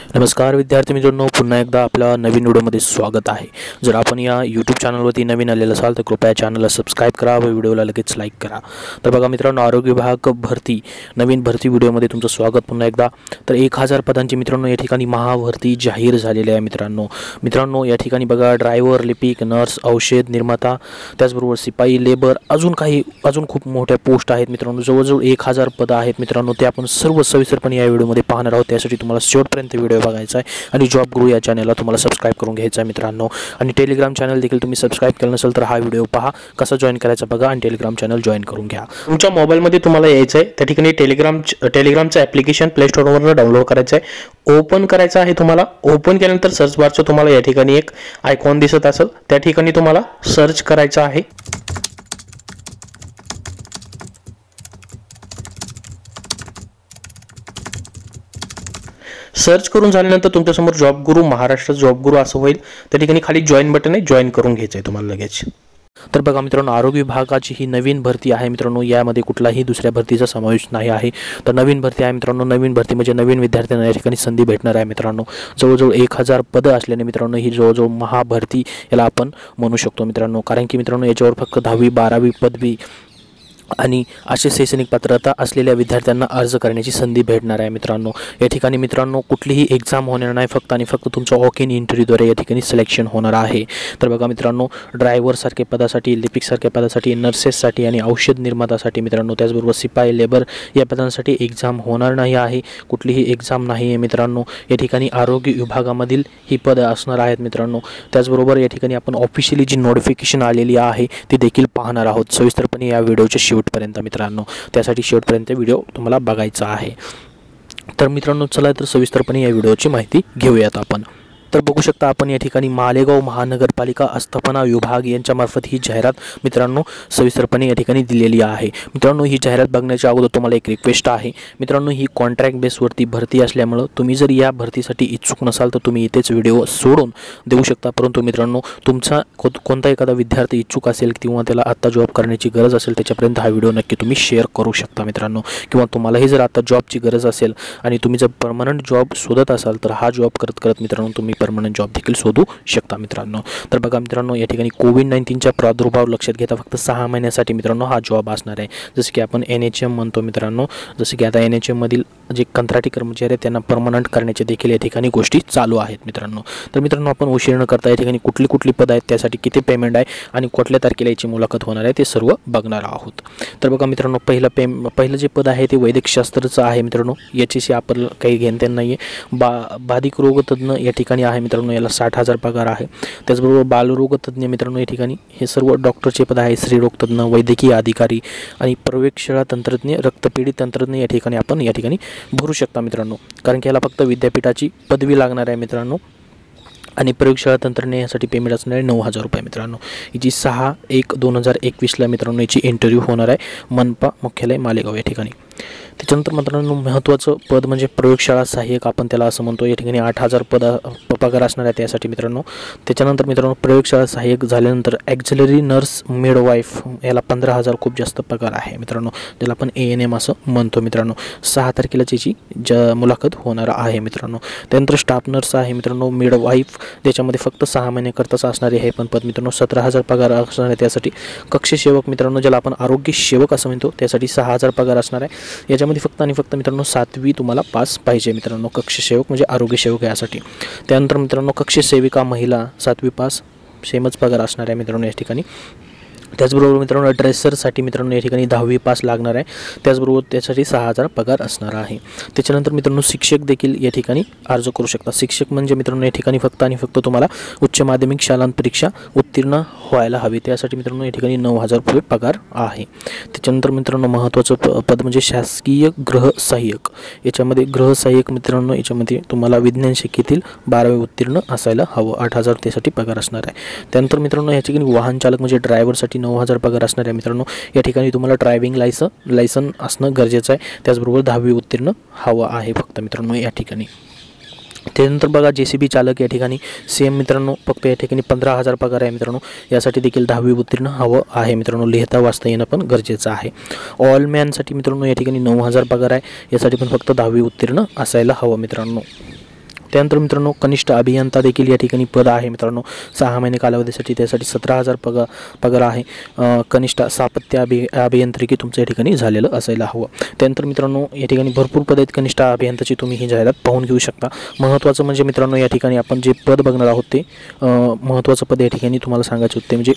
नमस्कार विद्यार्थी मित्रांनो, पुन्हा एकदा आपल्या नवीन व्हिडिओमध्ये स्वागत आहे। जर आपण या यूट्यूब चॅनलवरती नवीन आलेला असाल तर कृपया चॅनलला सबस्क्राइब करा व व्हिडिओला लगेच लाईक करा। तर बघा मित्रांनो, आरोग्य विभाग भरती नवीन भरती व्हिडिओमध्ये तुमचं स्वागत पुन्हा एकदा। तर 1000 पदांची मित्रांनो या ठिकाणी महाभरती जाहीर झालेली आहे। मित्रांनो या ठिकाणी बघा ड्रायव्हर, लिपिक, नर्स, औषध निर्माता, त्याचबरोबर सिपाई, लेबर, अजून खूप मोठ्या पोस्ट आहेत मित्रांनो। जवळजवळ 1000 पदं आहेत मित्रांनो। ते आपण सर्व सविस्तरपणे या व्हिडिओमध्ये पाहणार आहोत। त्यासाठी तुम्हाला शेवटपर्यंत व्हिडिओ बघायचा आहे आणि जॉब गुरु या चॅनलला तुम्हाला सबस्क्राइब करून घ्यायचं आहे मित्रांनो। आणि टेलिग्राम चॅनल देखील तुम्ही सबस्क्राइब केलं नसेल तर हा व्हिडिओ पहा, कसा जॉइन करायचा बघा आणि टेलिग्राम चॅनल जॉइन करून घ्या। तुमच्या मोबाईलमध्ये तुम्हाला यायचं आहे, त्या ठिकाणी टेलिग्रामचं ॲप्लिकेशन प्ले स्टोअरवरून डाउनलोड करायचं आहे, ओपन करायचं आहे। तुम्हाला ओपन केल्यानंतर सर्च बारचं तुम्हाला या ठिकाणी एक आयकॉन दिसत असेल, त्या ठिकाणी तुम्हाला सर्च करायचं आहे। सर्च करून झाल्यानंतर तुमच्यासमोर जॉब गुरु, महाराष्ट्र जॉब गुरु असं होईल। त्या ठिकाणी खाली जॉइन बटन आहे, जॉइन करून घ्यायचं आहे तुम्हाला लगेच। तर बघा मित्रांनो, आरोग्य विभागाची ही नवीन भरती आहे मित्रांनो। यामध्ये कुठलाही दुसऱ्या भरतीचा समावेश नाही आहे। तर नवीन भरती आहे मित्रांनो। नवीन भरती म्हणजे नवीन विद्यार्थ्यांना या ठिकाणी संधी भेटणार आहे मित्रांनो। जवळजवळ 1000 पदं असल्याने मित्रांनो ही जवळजवळ महाभरती याला आपण म्हणू शकतो मित्रांनो। कारण की मित्रांनो याच्यावर फक्त 10वी 12वी पदवी आणि असे शैक्षणिक पात्रता असलेल्या विद्यार्थ्यांना अर्ज करण्याची संधी भेटणार आहे मित्रांनो। या ठिकाणी मित्रांनो कुठलीही एक्झाम होणार नाही, फक्त आणि फक्त तुमचं वॉक इन इंटरव्ह्यूद्वारे या ठिकाणी सिलेक्शन होणार आहे। तर बघा मित्रांनो, ड्रायव्हरसारख्या पदासाठी, लिपिकसारख्या पदासाठी, नर्सेससाठी आणि औषध निर्मातासाठी मित्रांनो, त्याचबरोबर सिपाई, लेबर या पदांसाठी एक्झाम होणार नाही आहे। कुठलीही एक्झाम नाही आहे मित्रांनो। या ठिकाणी आरोग्य विभागामधील ही पदं असणार आहेत मित्रांनो। त्याचबरोबर या ठिकाणी आपण ऑफिशियली जी नोटिफिकेशन आलेली आहे ती देखील पाहणार आहोत सविस्तरपणे या व्हिडिओच्या शेवटपर्यंत मित्रांनो। त्यासाठी शेवटपर्यंत व्हिडिओ तुम्हाला बघायचा आहे। तर मित्रांनो चला तर सविस्तरपणे या व्हिडिओची माहिती घेऊयात आपण। तर बघू शकता आपण या ठिकाणी मालेगाव महानगरपालिका आस्थापना विभाग यांच्यामार्फत ही जाहिरात मित्रांनो सविस्तरपणे या ठिकाणी दिलेली आहे। मित्रांनो ही जाहिरात बघण्याच्या अगोदर तुम्हाला एक रिक्वेस्ट आहे मित्रांनो, ही कॉन्ट्रॅक्ट बेसवरती भरती असल्यामुळे तुम्ही जर या भरतीसाठी इच्छुक नसाल तर तुम्ही इथेच व्हिडिओ सोडून देऊ शकता। परंतु मित्रांनो तुमचा कोणता एखादा विद्यार्थी इच्छुक असेल किंवा त्याला आता जॉब करण्याची गरज असेल त्याच्यापर्यंत हा व्हिडिओ नक्की तुम्ही शेअर करू शकता मित्रांनो। किंवा तुम्हालाही जर आता जॉबची गरज असेल आणि तुम्ही जर परमनंट जॉब शोधत असाल तर हा जॉब करत मित्रांनो तुम्ही परमनंट जॉब देखील शोधू शकता मित्रांनो। तर बघा मित्रांनो या ठिकाणी कोविड-19चा प्रादुर्भाव लक्षात घेता फक्त 6 महिन्यासाठी मित्रांनो हा जॉब असणार आहे। जसे की आपण NHM म्हणतो मित्रांनो, जसे की आता NHM मधील जे कंत्राटी कर्मचारी आहेत त्यांना परमनंट करण्याचे देखील या ठिकाणी गोष्टी चालू आहेत मित्रांनो। तर मित्रांनो आपण उशीर न करता या ठिकाणी कुठली पद आहेत, त्यासाठी किती पेमेंट आहे आणि कुठल्या तारखेला याची मुलाखत होणार आहे ते सर्व बघणार आहोत। तर बघा मित्रांनो पहिलं जे पद आहे ते वैद्यकशास्त्रचं आहे मित्रांनो। याच्याशी आपण काही घेणदेण नाही आहे। बाधिक रोगतज्ञ या ठिकाणी आहे मित्रांनो, याला 60,000 पगार आहे। त्याचबरोबर बालरोगतज्ञ मित्रांनो या ठिकाणी हे सर्व डॉक्टरचे पद आहे। स्त्रीरोगतज्ञ, वैद्यकीय अधिकारी आणि प्रयोगशाळा तंत्रज्ञ, रक्तपेढी तंत्रज्ञ या ठिकाणी आपण या ठिकाणी भरू शकता मित्रांनो। कारण की याला फक्त विद्यापीठाची पदवी लागणार आहे मित्रांनो। आणि प्रयोगशाळा तंत्रज्ञ यासाठी पेमेंट असणार आहे 9000 रुपये मित्रांनो। याची 6/1/2021ला मित्रांनो याची इंटरव्ह्यू होणार आहे मनपा मुख्यालय मालेगाव या ठिकाणी। त्याच्यानंतर मित्रांनो महत्त्वाचं पद म्हणजे प्रयोगशाळा सहाय्यक आपण त्याला असं म्हणतो। या ठिकाणी 8000 पगार असणार आहे त्यासाठी मित्रांनो। त्याच्यानंतर मित्रांनो प्रयोगशाळा सहाय्यक झाल्यानंतर ॲक्झिलरी नर्स मिडवाईफ याला 15000 खूप जास्त पगार आहे मित्रांनो, ज्याला आपण ANM असं म्हणतो मित्रांनो। 6 तारखेला त्याची मुलाखत होणार आहे मित्रांनो। त्यानंतर स्टाफ नर्स आहे मित्रांनो मिडवाईफ, ज्याच्यामध्ये फक्त 6 महिन्याकरताच असणारे हे पण पद मित्रांनो। 17000 पगार असणार आहे त्यासाठी। कक्षसेवक मित्रांनो ज्याला आपण आरोग्य सेवक असं म्हणतो त्यासाठी 6000 पगार असणार आहे। याच्यामध्ये फक्त आणि फक्त मित्रांनो 7वी तुम्हाला पास पाहिजे मित्रांनो। कक्षसेवक म्हणजे आरोग्य सेवक यासाठी। त्यानंतर मित्रांनो कक्षसेविका महिला 7वी पास, सेमच पगार असणार आहे मित्रांनो या ठिकाणी। त्याचबरोबर मित्रांनो ड्रेसरसाठी मित्रांनो या ठिकाणी 10वी पास लागणार आहे। त्याचबरोबर त्यासाठी 6000 पगार असणार आहे। त्याच्यानंतर मित्रांनो शिक्षक देखील या ठिकाणी अर्ज करू शकता। शिक्षक म्हणजे मित्रांनो या ठिकाणी फक्त आणि फक्त तुम्हाला उच्च माध्यमिक शालांत परीक्षा उत्तीर्ण व्हायला हवी, त्यासाठी मित्रांनो या ठिकाणी 9000 रुपये पगार आहे। त्याच्यानंतर मित्रांनो महत्त्वाचं पद म्हणजे शासकीय गृह सहाय्यक। याच्यामध्ये गृह सहाय्यक मित्रांनो याच्यामध्ये तुम्हाला विज्ञान शाखेतील 12वी उत्तीर्ण असायला हवं, 8000 त्यासाठी पगार असणार आहे। त्यानंतर मित्रांनो या ठिकाणी वाहन चालक म्हणजे ड्रायव्हरसाठी 9000 पगार असणार आहे मित्रांनो। या ठिकाणी तुम्हाला ड्रायव्हिंग लायसन असणं गरजेचं आहे। त्याचबरोबर 10वी उत्तीर्ण हवं आहे फक्त मित्रांनो या ठिकाणी। त्यानंतर बघा JCB चालक या ठिकाणी सेम मित्रांनो फक्त या ठिकाणी 15000 पगार आहे मित्रांनो। यासाठी देखील 10वी उत्तीर्ण हवं आहे मित्रांनो, लिहिता वाचता येणं पण गरजेचं आहे। ऑल मॅनसाठी मित्रांनो या ठिकाणी 9000 पगार आहे, यासाठी पण फक्त 10वी उत्तीर्ण असायला हवं मित्रांनो। त्यानंतर मित्रांनो कनिष्ठ अभियंता देखील या ठिकाणी पद आहे मित्रांनो 6 महिने कालावधीसाठी, त्यासाठी 17,000 पगार आहे। कनिष्ठ स्थापत्य अभियांत्रिकी तुमच्या या ठिकाणी झालेलं असायला हवं। त्यानंतर मित्रांनो या ठिकाणी भरपूर पद आहेत कनिष्ठ अभियंताची, तुम्ही ही जाहिरात पाहून घेऊ शकता। महत्त्वाचं म्हणजे मित्रांनो या ठिकाणी आपण जे पद बघणार आहोत ते महत्त्वाचं पद या ठिकाणी तुम्हाला सांगायचे होते म्हणजे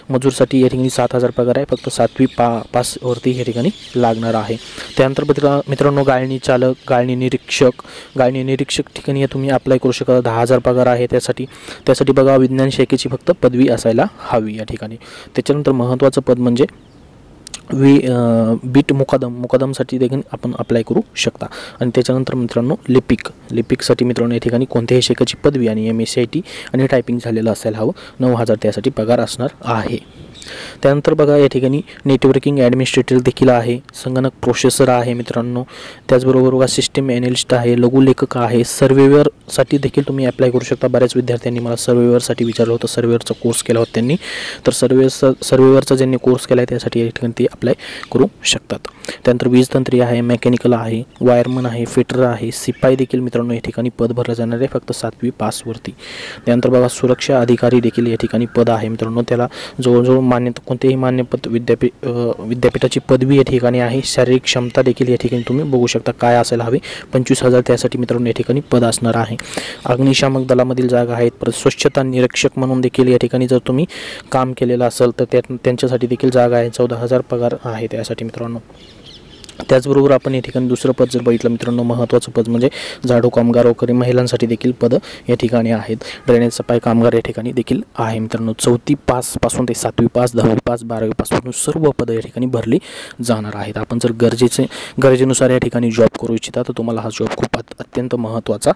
मजूरसाठी या ठिकाणी 7,000 पगार आहे, फक्त 7वी पासवरती या ठिकाणी लागणार आहे। त्यानंतर मित्रांनो गाळणी चालक, गाळणी निरीक्षक ठिकाणी तुम्ही अप्लाय करू शकता, 10,000 पगार आहे। त्यासाठी बघा विज्ञान शाखेची फक्त पदवी असायला हवी या ठिकाणी। त्याच्यानंतर महत्त्वाचं पद म्हणजे बीट मुकादमसाठी देखील आपण अप्लाय करू शकता। आणि त्याच्यानंतर मित्रांनो लिपिकसाठी मित्रांनो या ठिकाणी कोणत्याही शाखेची पदवी आणि MSc आणि टायपिंग झालेलं असायला हवं, 9,000 त्यासाठी पगार असणार आहे। त्यानंतर बघा या ठिकाणी नेटवर्किंग ॲडमिनिस्ट्रेटर देखील आहे, संगणक प्रोसेसर आहे मित्रांनो, त्याचबरोबर बघा सिस्टीम एनालिस्ट आहे, लघुलेखक आहे, सर्वेअरसाठी देखील तुम्ही अप्लाय करू शकता। बऱ्याच विद्यार्थ्यांनी मला सर्वेअरसाठी विचारलं होतं, सर्वेअरचा कोर्स केला होता त्यांनी, तर सर्वेअरचा ज्यांनी कोर्स केला आहे त्यासाठी या ठिकाणी ते अप्लाय करू शकतात। त्यानंतर वीजतंत्री आहे, मेकॅनिकल आहे, वायरमन आहे, फिटर आहे, शिपाई देखील मित्रांनो या ठिकाणी पद भरलं जाणार आहे फक्त 7वी पासवरती। त्यानंतर बघा सुरक्षा अधिकारी देखील या ठिकाणी पद आहे मित्रांनो, त्याला जवळजवळ कोणतेही मान्यपद विद्यापीठाची पदवी या ठिकाणी आहे। शारीरिक क्षमता देखील या ठिकाणी तुम्ही बघू शकता काय असायला हवे, 25,000 त्यासाठी मित्रांनो या ठिकाणी पद असणार आहे। अग्निशामक दलामधील जागा आहेत, परत स्वच्छता निरीक्षक म्हणून देखील या ठिकाणी जर तुम्ही काम केलेलं असेल तर त्यांच्यासाठी देखील जागा आहे, 14,000 पगार आहे त्यासाठी मित्रांनो। त्याचबरोबर आपण या ठिकाणी दुसरं पद जर बघितलं मित्रांनो, महत्त्वाचं पद म्हणजे झाडू कामगार वगैरे महिलांसाठी देखील पद या ठिकाणी आहेत। ड्रेनेज सफाई कामगार या ठिकाणी देखील आहे मित्रांनो। 4थी पासपासून ते 7वी पास, 10वी पास, 12वी पासपासून सर्व पदं या ठिकाणी भरली जाणार आहेत। आपण जर गरजेनुसार या ठिकाणी जॉब करू इच्छिता तर तुम्हाला हा जॉब खूप अत्यंत महत्त्वाचा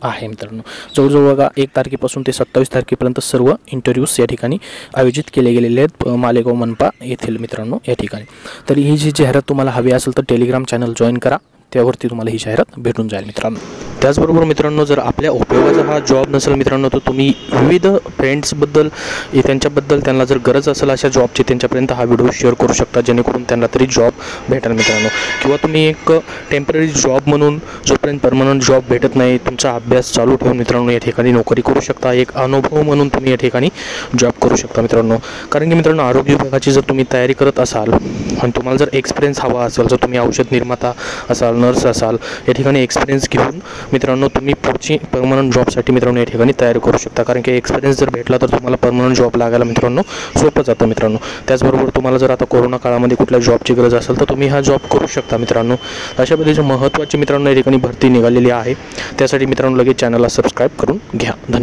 आहे मित्रांनो। जवळजवळ बघा 1 तारखेपासून ते 27 तारखेपर्यंत सर्व इंटरव्ह्यूज या ठिकाणी आयोजित केले गेलेले आहेत मालेगाव मनपा येथील मित्रांनो या ठिकाणी। तर ही जी जाहिरात तुम्हाला हवी असेल तर टेलिग्राम चॅनल जॉईन करा, त्यावरती तुम्हाला ही जाहिरात भेटून जाईल मित्रांनो। त्याचबरोबर मित्रांनो जर आपल्या उपयोगाचा हा जॉब नसेल मित्रांनो तर तुम्ही विविध फ्रेंड्सबद्दल त्यांच्याबद्दल त्यांना जर गरज असेल अशा जॉबची त्यांच्यापर्यंत हा व्हिडिओ शेअर करू शकता, जेणेकरून त्यांना तरी जॉब भेटेल मित्रांनो। किंवा तुम्ही एक टेम्पररी जॉब म्हणून जोपर्यंत परमनंट जॉब भेटत नाही तुमचा अभ्यास चालू ठेवून मित्रांनो या ठिकाणी नोकरी करू शकता, एक अनुभव म्हणून तुम्ही या ठिकाणी जॉब करू शकता मित्रांनो। कारण की मित्रांनो आरोग्य विभागाची जर तुम्ही तयारी करत असाल आणि तुम्हाला जर एक्सपिरियन्स हवा असेल, जर तुम्ही औषध निर्माता असाल, नर्स असाल, या ठिकाणी एक्सपिरियन्स घेऊन मित्रांनो तुम्ही पुढची परमनंट जॉबसाठी मित्रांनो या ठिकाणी तयारी करू शकता। कारण की एक्सपिरियन्स जर भेटला तर तुम्हाला परमनंट जॉब लागायला मित्रांनो सोपं जातं मित्रांनो। त्याचबरोबर तुम्हाला जर आता कोरोना काळामध्ये कुठल्या जॉबची गरज असेल तर तुम्ही हा जॉब करू शकता मित्रांनो। अशा पद्धतीची महत्त्वाची मित्रांनो या ठिकाणी भरती निघालेली आहे, त्यासाठी मित्रांनो लगेच चॅनलला सबस्क्राईब करून घ्या। धन्यवाद।